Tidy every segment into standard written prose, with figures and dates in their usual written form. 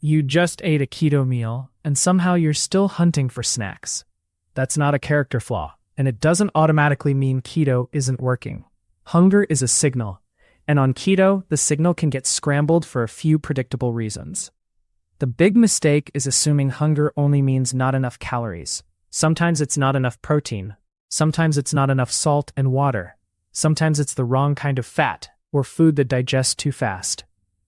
You just ate a keto meal, and somehow you're still hunting for snacks. That's not a character flaw, and it doesn't automatically mean keto isn't working. Hunger is a signal, and on keto, the signal can get scrambled for a few predictable reasons. The big mistake is assuming hunger only means not enough calories. Sometimes it's not enough protein. Sometimes it's not enough salt and water. Sometimes it's the wrong kind of fat, or food that digests too fast.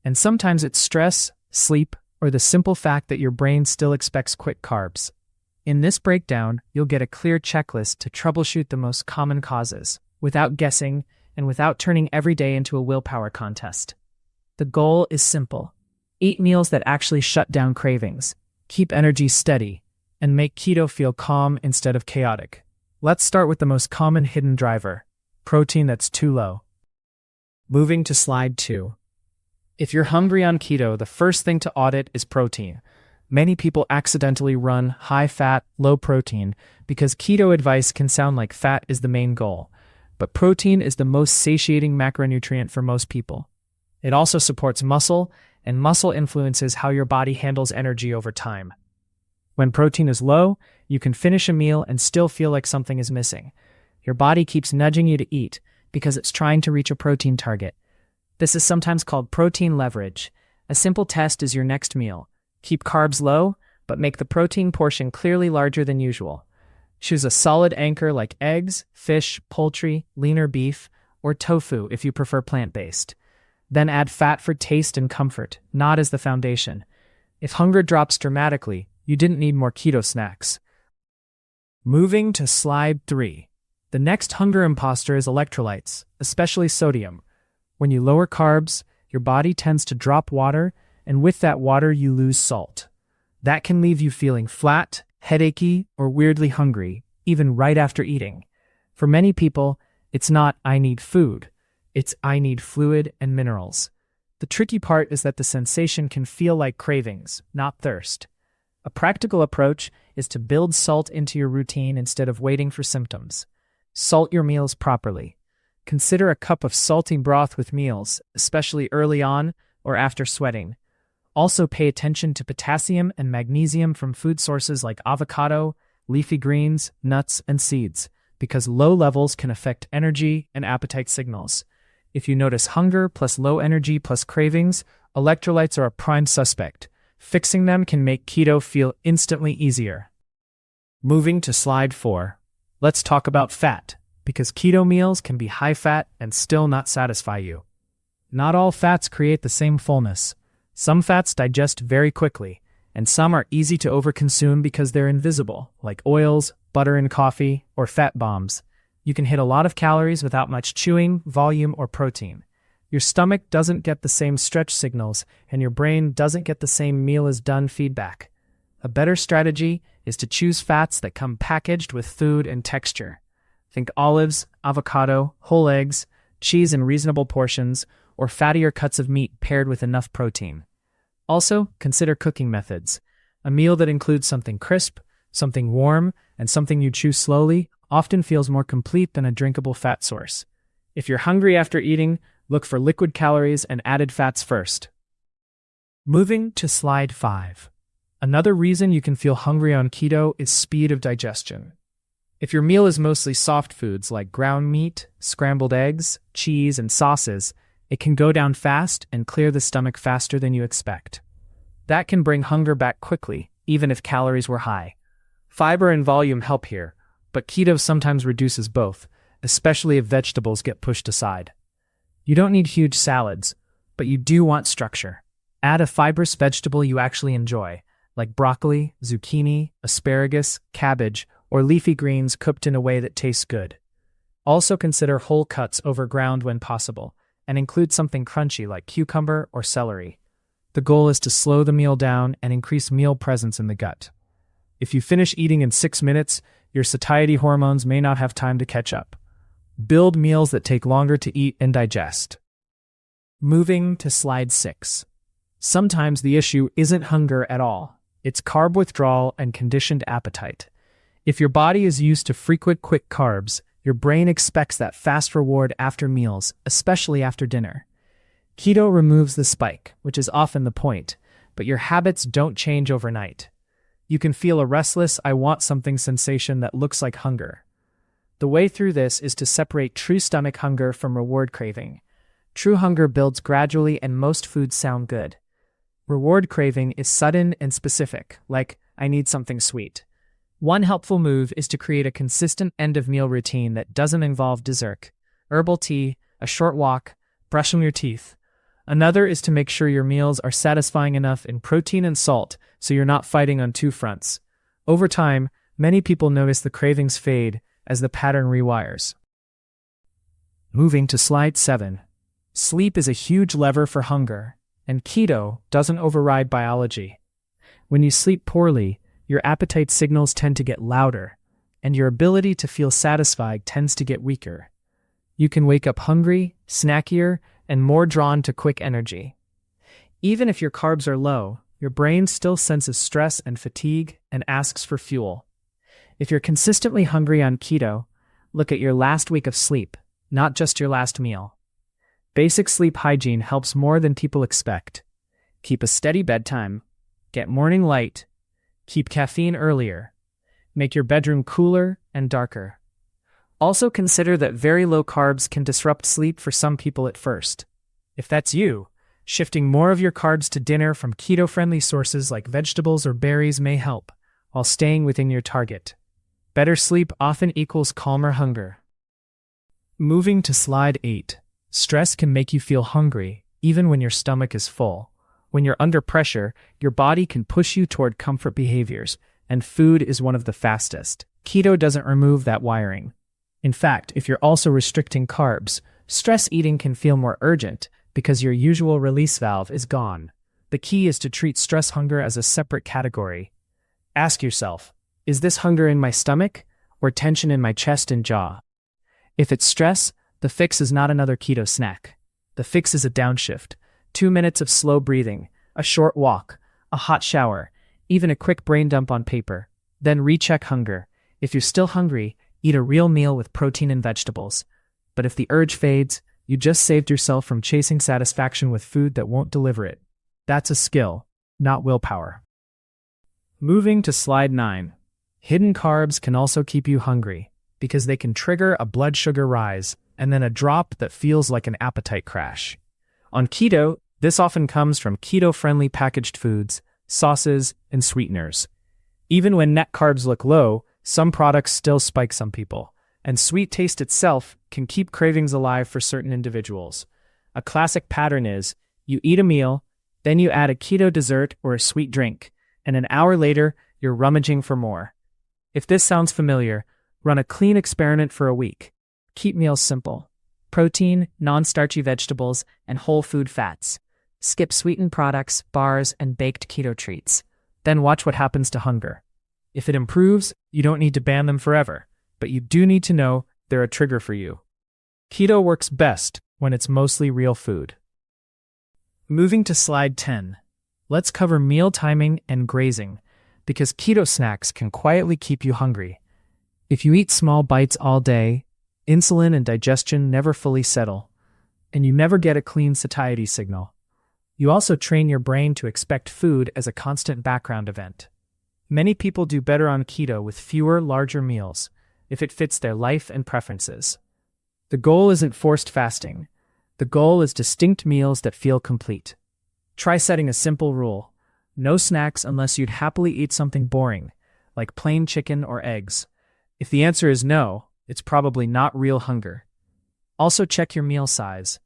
And sometimes it's stress, sleep, or the simple fact that your brain still expects quick carbs. In this breakdown, you'll get a clear checklist to troubleshoot the most common causes, without guessing and without turning every day into a willpower contest. The goal is simple. Eat meals that actually shut down cravings, keep energy steady, and make keto feel calm instead of chaotic. Let's start with the most common hidden driver, protein that's too low. Moving to slide 2. If you're hungry on keto, the first thing to audit is protein. Many people accidentally run high-fat, low-protein because keto advice can sound like fat is the main goal, but protein is the most satiating macronutrient for most people. It also supports muscle, and muscle influences how your body handles energy over time. When protein is low, you can finish a meal and still feel like something is missing. Your body keeps nudging you to eat because it's trying to reach a protein target. This is sometimes called protein leverage. A simple test is your next meal. Keep carbs low, but make the protein portion clearly larger than usual. Choose a solid anchor like eggs, fish, poultry, leaner beef, or tofu if you prefer plant-based. Then add fat for taste and comfort, not as the foundation. If hunger drops dramatically, you didn't need more keto snacks. Moving to slide 3. The next hunger imposter is electrolytes, especially sodium. When you lower carbs, your body tends to drop water, and with that water you lose salt. That can leave you feeling flat, headachy, or weirdly hungry, even right after eating. For many people, it's not "I need food," it's "I need fluid and minerals." The tricky part is that the sensation can feel like cravings, not thirst. A practical approach is to build salt into your routine instead of waiting for symptoms. Salt your meals properly. Consider a cup of salty broth with meals, especially early on or after sweating. Also pay attention to potassium and magnesium from food sources like avocado, leafy greens, nuts, and seeds, because low levels can affect energy and appetite signals. If you notice hunger plus low energy plus cravings, electrolytes are a prime suspect. Fixing them can make keto feel instantly easier. Moving to slide 4. Let's talk about fat, because keto meals can be high-fat and still not satisfy you. Not all fats create the same fullness. Some fats digest very quickly, and some are easy to overconsume because they're invisible, like oils, butter in coffee, or fat bombs. You can hit a lot of calories without much chewing, volume, or protein. Your stomach doesn't get the same stretch signals, and your brain doesn't get the same meal is done feedback. A better strategy is to choose fats that come packaged with food and texture. Think olives, avocado, whole eggs, cheese in reasonable portions, or fattier cuts of meat paired with enough protein. Also, consider cooking methods. A meal that includes something crisp, something warm, and something you chew slowly often feels more complete than a drinkable fat source. If you're hungry after eating, look for liquid calories and added fats first. Moving to slide 5. Another reason you can feel hungry on keto is speed of digestion. If your meal is mostly soft foods like ground meat, scrambled eggs, cheese, and sauces, it can go down fast and clear the stomach faster than you expect. That can bring hunger back quickly, even if calories were high. Fiber and volume help here, but keto sometimes reduces both, especially if vegetables get pushed aside. You don't need huge salads, but you do want structure. Add a fibrous vegetable you actually enjoy, like broccoli, zucchini, asparagus, cabbage, or leafy greens cooked in a way that tastes good. Also consider whole cuts over ground when possible, and include something crunchy like cucumber or celery. The goal is to slow the meal down and increase meal presence in the gut. If you finish eating in 6 minutes, your satiety hormones may not have time to catch up. Build meals that take longer to eat and digest. Moving to slide 6. Sometimes the issue isn't hunger at all. It's carb withdrawal and conditioned appetite. If your body is used to frequent quick carbs, your brain expects that fast reward after meals, especially after dinner. Keto removes the spike, which is often the point, but your habits don't change overnight. You can feel a restless, I want something sensation that looks like hunger. The way through this is to separate true stomach hunger from reward craving. True hunger builds gradually and most foods sound good. Reward craving is sudden and specific, like, I need something sweet. One helpful move is to create a consistent end-of-meal routine that doesn't involve dessert, herbal tea, a short walk, brushing your teeth. Another is to make sure your meals are satisfying enough in protein and salt so you're not fighting on two fronts. Over time, many people notice the cravings fade as the pattern rewires. Moving to slide 7. Sleep is a huge lever for hunger, and keto doesn't override biology. When you sleep poorly, your appetite signals tend to get louder, and your ability to feel satisfied tends to get weaker. You can wake up hungry, snackier, and more drawn to quick energy. Even if your carbs are low, your brain still senses stress and fatigue and asks for fuel. If you're consistently hungry on keto, look at your last week of sleep, not just your last meal. Basic sleep hygiene helps more than people expect. Keep a steady bedtime, get morning light, keep caffeine earlier, make your bedroom cooler and darker. Also consider that very low carbs can disrupt sleep for some people at first. If that's you, shifting more of your carbs to dinner from keto-friendly sources like vegetables or berries may help, while staying within your target. Better sleep often equals calmer hunger. Moving to slide 8. Stress can make you feel hungry, even when your stomach is full. When you're under pressure, your body can push you toward comfort behaviors, and food is one of the fastest. Keto doesn't remove that wiring. In fact, if you're also restricting carbs, stress eating can feel more urgent because your usual release valve is gone. The key is to treat stress hunger as a separate category. Ask yourself, is this hunger in my stomach or tension in my chest and jaw? If it's stress, the fix is not another keto snack. The fix is a downshift. 2 minutes of slow breathing, a short walk, a hot shower, even a quick brain dump on paper. Then recheck hunger. If you're still hungry, eat a real meal with protein and vegetables. But if the urge fades, you just saved yourself from chasing satisfaction with food that won't deliver it. That's a skill, not willpower. Moving to slide 9. Hidden carbs can also keep you hungry because they can trigger a blood sugar rise and then a drop that feels like an appetite crash. On keto, this often comes from keto-friendly packaged foods, sauces, and sweeteners. Even when net carbs look low, some products still spike some people, and sweet taste itself can keep cravings alive for certain individuals. A classic pattern is, you eat a meal, then you add a keto dessert or a sweet drink, and an hour later, you're rummaging for more. If this sounds familiar, run a clean experiment for a week. Keep meals simple. Protein, non-starchy vegetables, and whole food fats. Skip sweetened products, bars, and baked keto treats. Then watch what happens to hunger. If it improves, you don't need to ban them forever, but you do need to know they're a trigger for you. Keto works best when it's mostly real food. Moving to slide 10. Let's cover meal timing and grazing, because keto snacks can quietly keep you hungry. If you eat small bites all day, insulin and digestion never fully settle, and you never get a clean satiety signal. You also train your brain to expect food as a constant background event. Many people do better on keto with fewer, larger meals, if it fits their life and preferences. The goal isn't forced fasting. The goal is distinct meals that feel complete. Try setting a simple rule. No snacks unless you'd happily eat something boring, like plain chicken or eggs. If the answer is no, it's probably not real hunger. Also check your meal size.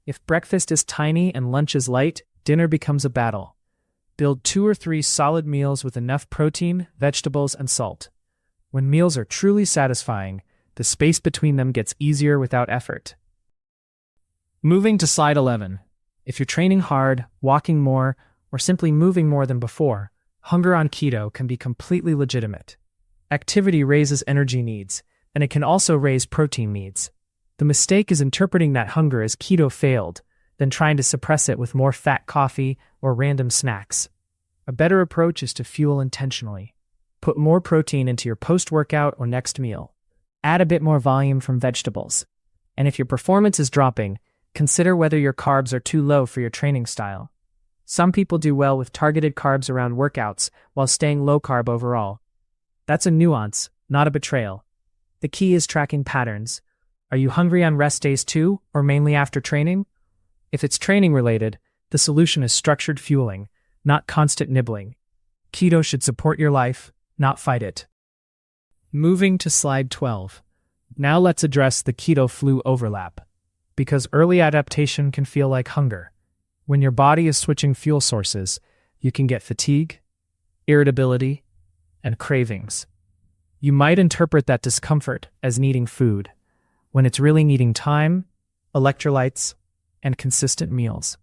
If breakfast is tiny and lunch is light, dinner becomes a battle. Build 2 or 3 solid meals with enough protein, vegetables, and salt. When meals are truly satisfying, the space between them gets easier without effort. Moving to slide 11. If you're training hard, walking more, or simply moving more than before, hunger on keto can be completely legitimate. Activity raises energy needs, and it can also raise protein needs. The mistake is interpreting that hunger as keto failed, then trying to suppress it with more fat coffee or random snacks. A better approach is to fuel intentionally. Put more protein into your post-workout or next meal. Add a bit more volume from vegetables. And if your performance is dropping, consider whether your carbs are too low for your training style. Some people do well with targeted carbs around workouts while staying low carb overall. That's a nuance, not a betrayal. The key is tracking patterns. Are you hungry on rest days too, or mainly after training? If it's training related, the solution is structured fueling, not constant nibbling. Keto should support your life, not fight it. Moving to slide 12. Now let's address the keto-flu overlap. Because early adaptation can feel like hunger. When your body is switching fuel sources, you can get fatigue, irritability, and cravings. You might interpret that discomfort as needing food, when it's really needing time, electrolytes, and consistent meals.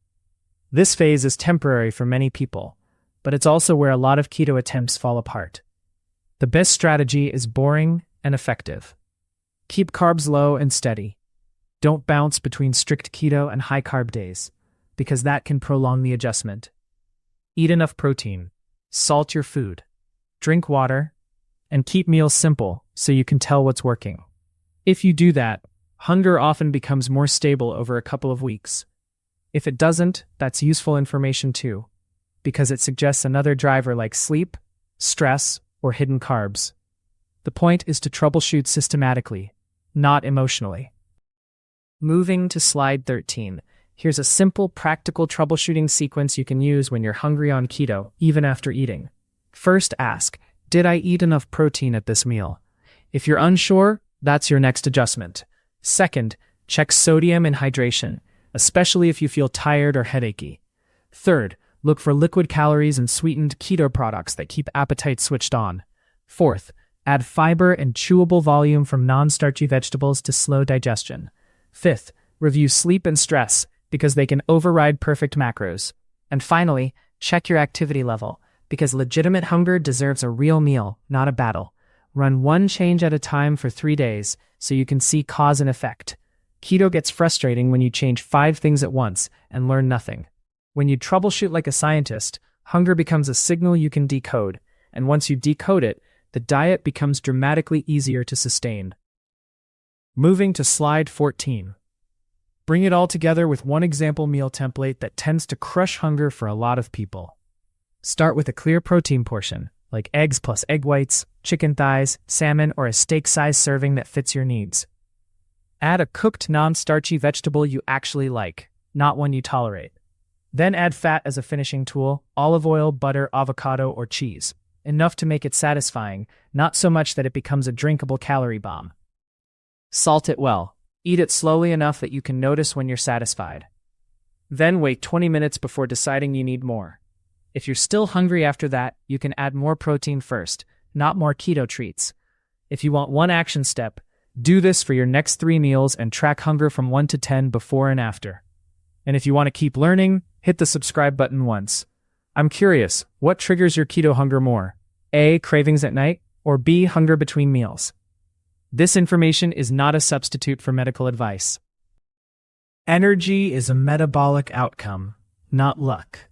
This phase is temporary for many people, but it's also where a lot of keto attempts fall apart. The best strategy is boring and effective. Keep carbs low and steady. Don't bounce between strict keto and high-carb days, because that can prolong the adjustment. Eat enough protein, salt your food, drink water, and keep meals simple so you can tell what's working. If you do that, hunger often becomes more stable over a couple of weeks. If it doesn't, that's useful information too, because it suggests another driver like sleep, stress, or hidden carbs. The point is to troubleshoot systematically, not emotionally. Moving to slide 13. Here's a simple, practical troubleshooting sequence you can use when you're hungry on keto, even after eating. First, ask, did I eat enough protein at this meal? If you're unsure, that's your next adjustment. Second, check sodium and hydration, especially if you feel tired or headachy. Third, look for liquid calories and sweetened keto products that keep appetite switched on. Fourth, add fiber and chewable volume from non-starchy vegetables to slow digestion. Fifth, review sleep and stress, because they can override perfect macros. And finally, check your activity level, because legitimate hunger deserves a real meal, not a battle. Run one change at a time for 3 days, so you can see cause and effect. Keto gets frustrating when you change 5 things at once and learn nothing. When you troubleshoot like a scientist, hunger becomes a signal you can decode, and once you decode it, the diet becomes dramatically easier to sustain. Moving to slide 14. Bring it all together with one example meal template that tends to crush hunger for a lot of people. Start with a clear protein portion, like eggs plus egg whites, chicken thighs, salmon, or a steak-sized serving that fits your needs. Add a cooked non-starchy vegetable you actually like, not one you tolerate. Then add fat as a finishing tool, olive oil, butter, avocado, or cheese. Enough to make it satisfying, not so much that it becomes a drinkable calorie bomb. Salt it well. Eat it slowly enough that you can notice when you're satisfied. Then wait 20 minutes before deciding you need more. If you're still hungry after that, you can add more protein first, not more keto treats. If you want one action step, do this for your next 3 meals and track hunger from 1 to 10 before and after. And if you want to keep learning, hit the subscribe button once. I'm curious, what triggers your keto hunger more? A, cravings at night, or B, hunger between meals? This information is not a substitute for medical advice. Energy is a metabolic outcome, not luck.